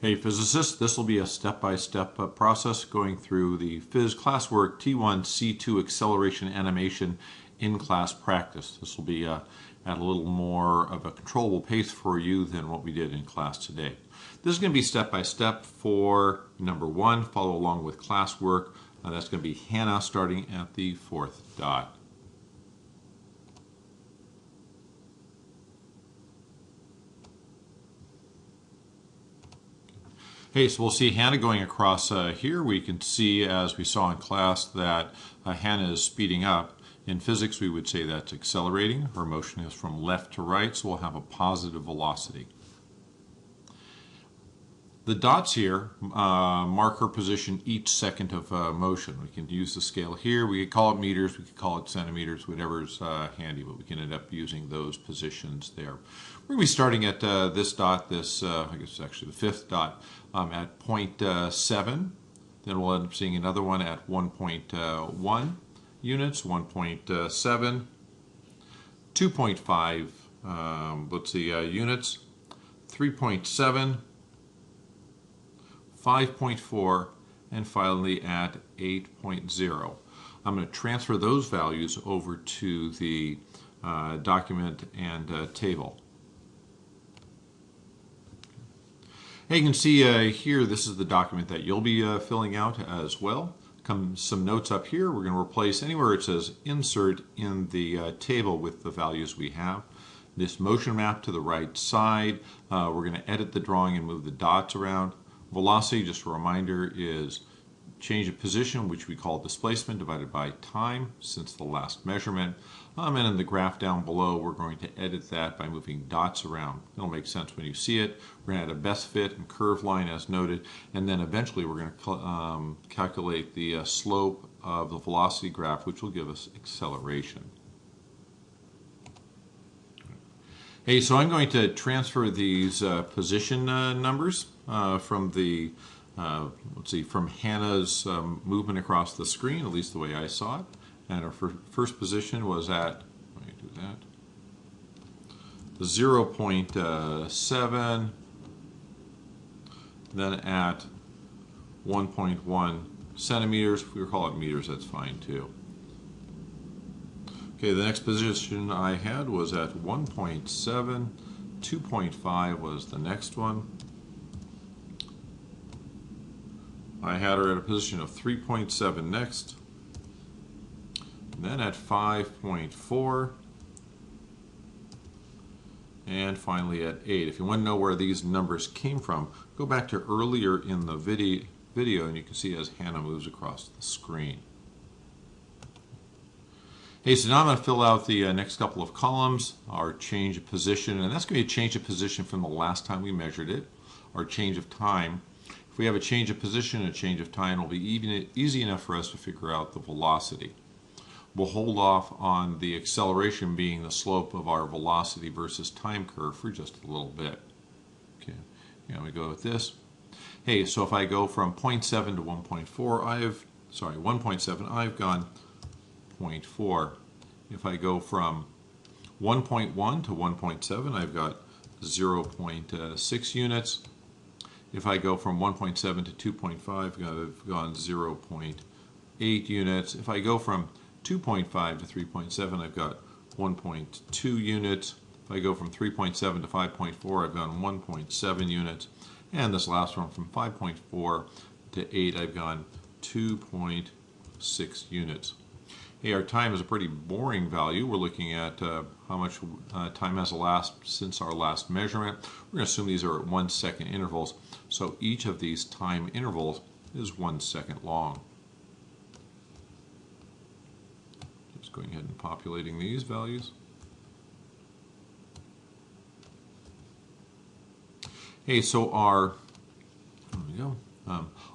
Hey physicists, this will be a step-by-step process going through the Phys classwork T1C2 acceleration animation in class practice. This will be at a little more of a controllable pace for you than what we did in class today. This is going to be step-by-step for number 1. Follow along with classwork. That's going to be Hannah starting at the 4th dot. Hey, so we'll see Hannah going across here. We can see, as we saw in class, that Hannah is speeding up. In physics, we would say that's accelerating. Her motion is from left to right, so we'll have a positive velocity. The dots here mark her position each second of motion. We can use the scale here. We could call it meters, we could call it centimeters, whatever's handy, but we can end up using those positions there. We're going to be starting at this dot, I guess it's actually the 5th dot, at 0.7. Then we'll end up seeing another one at 1.1 units, 1.7, 2.5, units, 3.7, 5.4, and finally at 8.0. I'm going to transfer those values over to the document and table. Hey, you can see here, this is the document that you'll be filling out as well. Some notes up here. We're going to replace anywhere it says insert in the table with the values we have. This motion map to the right side, we're going to edit the drawing and move the dots around. Velocity, just a reminder, is change of position, which we call displacement, divided by time since the last measurement. And in the graph down below, we're going to edit that by moving dots around. It'll make sense when you see it. We're going to add a best fit and curve line as noted, and then eventually we're going to calculate the slope of the velocity graph, which will give us acceleration. Hey, so I'm going to transfer these position numbers from the, from Hannah's movement across the screen, at least the way I saw it. And our first position was at, let me do that, 0.7, then at 1.1 centimeters. If we call it meters, that's fine too. Okay, the next position I had was at 1.7, 2.5 was the next one. I had her at a position of 3.7 next, then at 5.4, and finally at 8. If you want to know where these numbers came from, go back to earlier in the video and you can see as Hannah moves across the screen. Hey, so now I'm going to fill out the next couple of columns, our change of position, and that's going to be a change of position from the last time we measured it, our change of time. If we have a change of position and a change of time, it'll be easy enough for us to figure out the velocity. We'll hold off on the acceleration being the slope of our velocity versus time curve for just a little bit. Okay, here we go with this. Hey, so if I go from 0.7 to 1.4, 1.7, I've gone 0.4. If I go from 1.1 to 1.7, I've got 0.6 units. If I go from 1.7 to 2.5, I've gone 0.8 units. If I go from 2.5 to 3.7, I've got 1.2 units. If I go from 3.7 to 5.4, I've gone 1.7 units. And this last one, from 5.4 to 8, I've gone 2.6 units. Hey, our time is a pretty boring value. We're looking at how much time has elapsed since our last measurement. We're going to assume these are at 1 second intervals. So each of these time intervals is 1 second long. Just going ahead and populating these values. Hey, so there we go.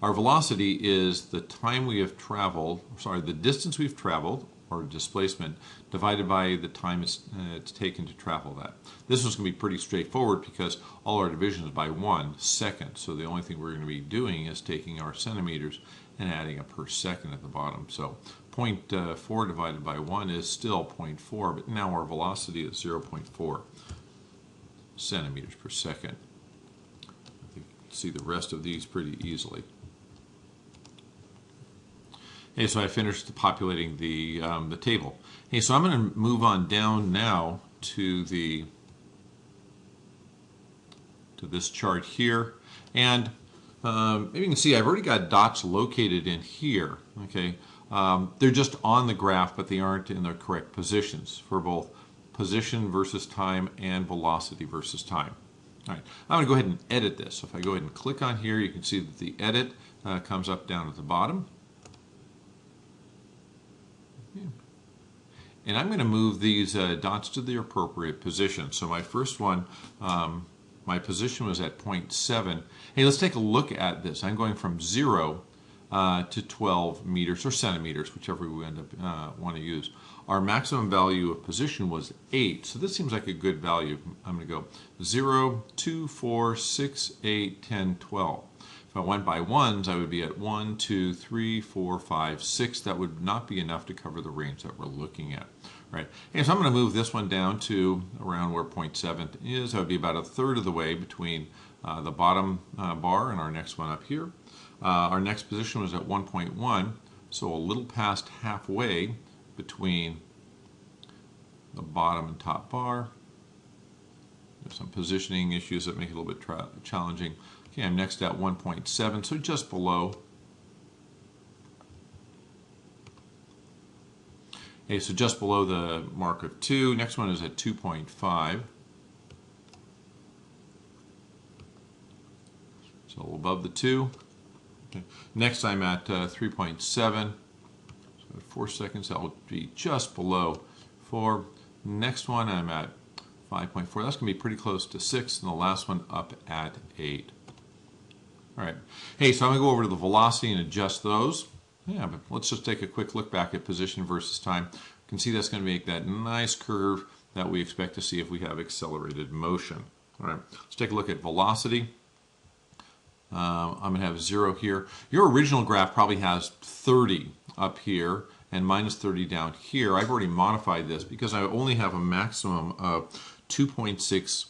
Our velocity is the time we have traveled, the distance we've traveled, or displacement, divided by the time it's taken to travel that. This one's going to be pretty straightforward because all our division is by 1 second. So the only thing we're going to be doing is taking our centimeters and adding a per second at the bottom. So 0.4 divided by 1 is still 0.4, but now our velocity is 0.4 centimeters per second. see the rest of these pretty easily. Okay, so I finished populating the table. Okay, so I'm going to move on down now to this chart here, and maybe you can see I've already got dots located in here. Okay, they're just on the graph, but they aren't in the correct positions for both position versus time and velocity versus time. All right, I'm going to go ahead and edit this. So if I go ahead and click on here, you can see that the edit comes up down at the bottom. And I'm going to move these dots to the appropriate position. So my first one, my position was at 0.7. Hey, let's take a look at this. I'm going from 0 to 12 meters or centimeters, whichever we end up want to use. Our maximum value of position was 8, so this seems like a good value. I'm going to go 0, 2, 4, 6, 8, 10, 12. If I went by ones, I would be at 1, 2, 3, 4, 5, 6. That would not be enough to cover the range that we're looking at. Right. And so I'm going to move this one down to around where 0.7 is. That would be about a third of the way between the bottom bar and our next one up here. Our next position was at 1.1, so a little past halfway between the bottom and top bar. There's some positioning issues that make it a little bit challenging. Okay, I'm next at 1.7, so just below. Okay, so just below the mark of 2. Next one is at 2.5. So above the 2. Okay. Next I'm at 3.7. So 4 seconds, that will be just below 4. Next one I'm at 5.4. That's going to be pretty close to 6. And the last one up at 8. All right. Hey, so I'm going to go over to the velocity and adjust those. Yeah, but let's just take a quick look back at position versus time. You can see that's going to make that nice curve that we expect to see if we have accelerated motion. All right, let's take a look at velocity. I'm going to have 0 here. Your original graph probably has 30 up here and minus 30 down here. I've already modified this because I only have a maximum of 2.6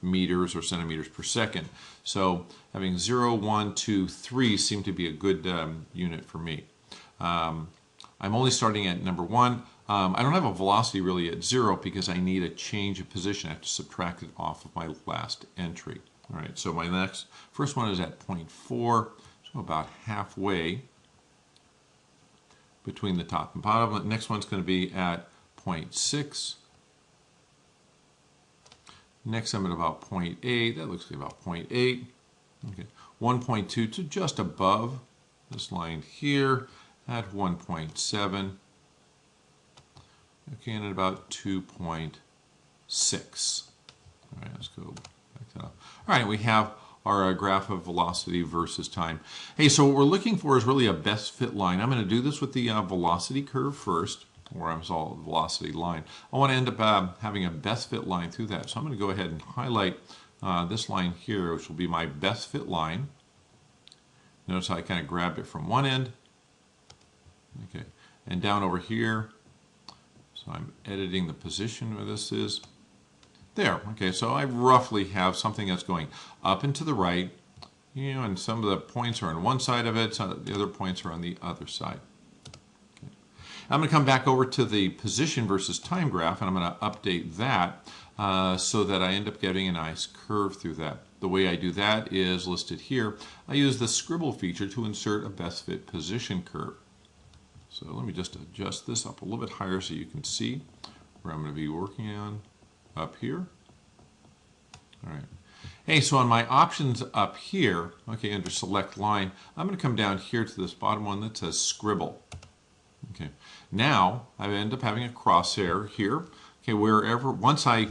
meters or centimeters per second. So having 0, 1, 2, 3 seem to be a good unit for me. I'm only starting at number 1. I don't have a velocity really at 0 because I need a change of position. I have to subtract it off of my last entry. All right, so my first one is at 0.4, so about halfway between the top and bottom. The next one's going to be at 0.6. Next I'm at about 0.8. That looks like about 0.8. Okay, 1.2 to just above this line here at 1.7. Okay, and at about 2.6. All right, let's go back that up. All right, we have our graph of velocity versus time. Hey, so what we're looking for is really a best fit line. I'm going to do this with the velocity curve first, or I'm sorry, velocity line. I want to end up having a best fit line through that. So I'm going to go ahead and highlight this line here, which will be my best fit line. Notice how I kind of grabbed it from one end. Okay, and down over here. So I'm editing the position where this is. There, okay, so I roughly have something that's going up and to the right, you know, and some of the points are on one side of it, so the other points are on the other side. Okay. I'm going to come back over to the position versus time graph, and I'm going to update that so that I end up getting a nice curve through that. The way I do that is listed here. I use the scribble feature to insert a best fit position curve. So let me just adjust this up a little bit higher so you can see where I'm going to be working on. Up here. All right. Hey, so on my options up here, okay, under select line, I'm going to come down here to this bottom one that says scribble. Okay. Now I end up having a crosshair here. Okay, wherever once I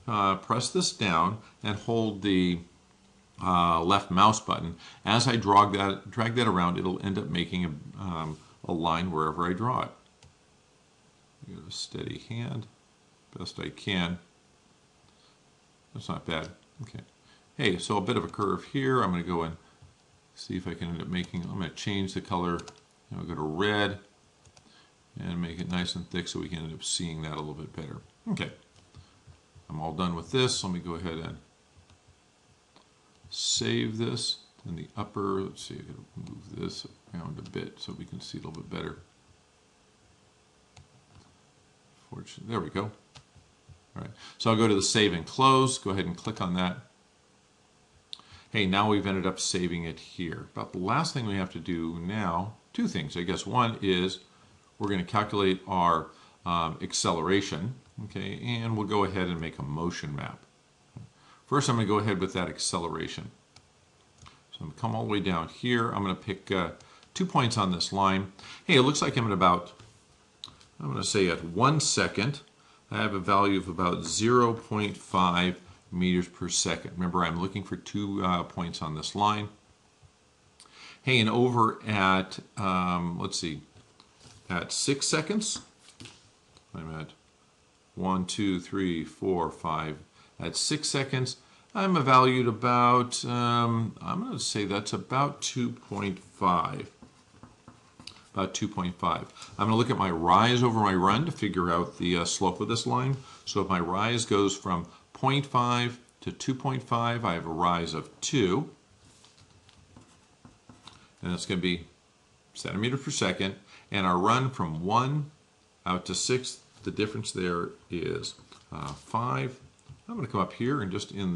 press this down and hold the left mouse button, as I drag that around, it'll end up making a line wherever I draw it. Get a steady hand, best I can. That's not bad. Okay. Hey, so a bit of a curve here. I'm going to go and see if I can end up making, I'm going to change the color. I'll go to red and make it nice and thick so we can end up seeing that a little bit better. Okay. I'm all done with this. Let me go ahead and save this in the upper. Let's see, I'm going to move this around a bit so we can see a little bit better. Fortunately, there we go. All right, so I'll go to the save and close. Go ahead and click on that. Hey, now we've ended up saving it here. About the last thing we have to do now, two things, I guess. One is we're going to calculate our acceleration, okay, and we'll go ahead and make a motion map. First, I'm going to go ahead with that acceleration. So I'm going to come all the way down here. I'm going to pick 2 points on this line. Hey, it looks like I'm going to say at 1 second, I have a value of about 0.5 meters per second. Remember, I'm looking for 2 points on this line. Hey, and over at, let's see, at 6 seconds, I'm at 1, 2, 3, 4, 5. At 6 seconds, I'm valued about, I'm going to say that's about 2.5. About 2.5. I'm going to look at my rise over my run to figure out the slope of this line. So if my rise goes from 0.5 to 2.5, I have a rise of 2. And that's going to be centimeters per second. And our run from 1 out to 6, the difference there is 5. I'm going to come up here and just in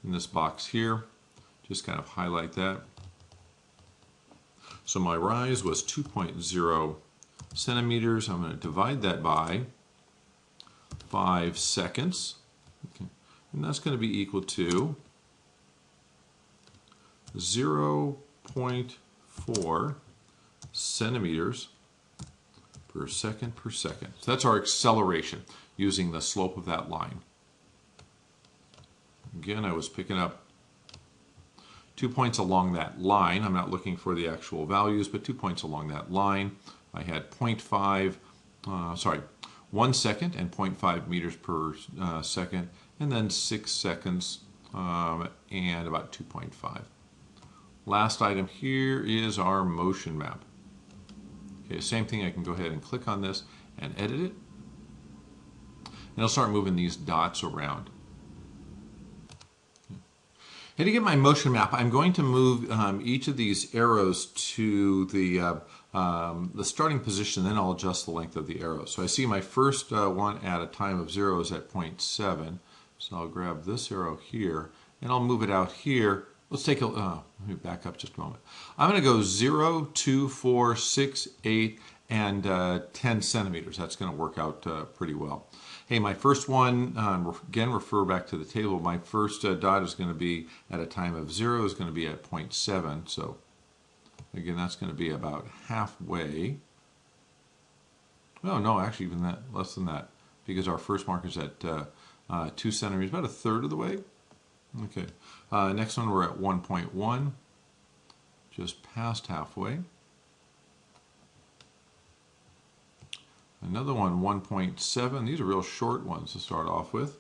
this box here, just kind of highlight that. So my rise was 2.0 centimeters. I'm going to divide that by 5 seconds. Okay. And that's going to be equal to 0.4 centimeters per second per second. So that's our acceleration using the slope of that line. Again, I was picking up 2 points along that line. I'm not looking for the actual values, but 2 points along that line. I had 1 second and 0.5 meters per second, and then 6 seconds and about 2.5. Last item here is our motion map. Okay, same thing, I can go ahead and click on this and edit it. And I'll start moving these dots around. And to get my motion map, I'm going to move each of these arrows to the starting position, then I'll adjust the length of the arrow. So I see my first one at a time of 0 is at 0.7. So I'll grab this arrow here, and I'll move it out here. Let's take a, let me back up just a moment. I'm going to go 0, 2, 4, 6, 8, and 10 centimeters. That's going to work out pretty well. Hey, my first one, again, refer back to the table. My first dot is going to be at a time of 0, is going to be at 0.7. So again, that's going to be about halfway. Oh, no, actually even that, less than that, because our first mark is at 2 centimeters, about a third of the way. Okay, next one we're at 1.1, just past halfway. Another one, 1.7. These are real short ones to start off with.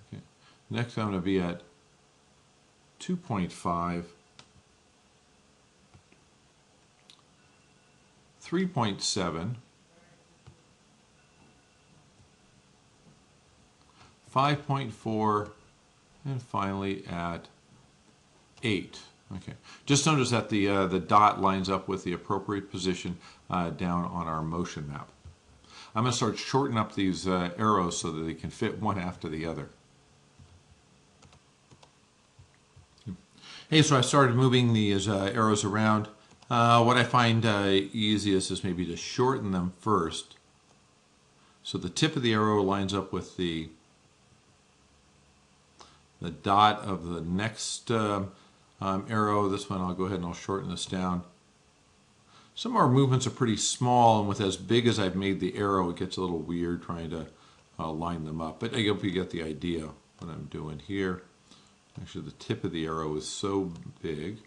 Okay. Next I'm going to be at 2.5, 3.7, 5.4, and finally at 8. Okay. Just notice that the dot lines up with the appropriate position down on our motion map. I'm going to start shortening up these arrows so that they can fit one after the other. Hey, so I started moving these arrows around. What I find easiest is maybe to shorten them first. So the tip of the arrow lines up with the dot of the next arrow. This one I'll go ahead and I'll shorten this down. Some of our movements are pretty small, and with as big as I've made the arrow, it gets a little weird trying to line them up. But I hope you get the idea what I'm doing here. Actually, the tip of the arrow is so big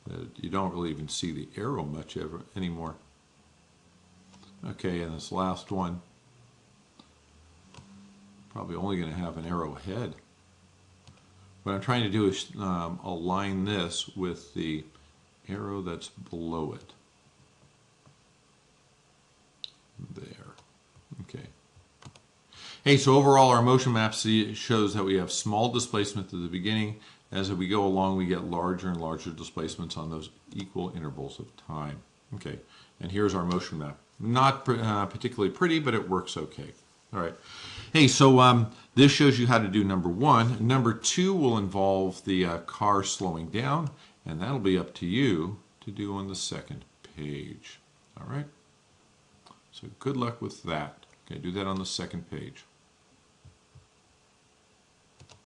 that you don't really even see the arrow much anymore. Okay, and this last one, probably only going to have an arrow head. What I'm trying to do is align this with the arrow that's below it. There. Okay. Hey, so overall our motion map shows that we have small displacement at the beginning. As we go along, we get larger and larger displacements on those equal intervals of time. Okay, and here's our motion map. Not particularly pretty, but it works okay. All right. Hey, so this shows you how to do number 1. Number 2 will involve the car slowing down, and that'll be up to you to do on the second page. All right. So good luck with that. Okay, do that on the second page.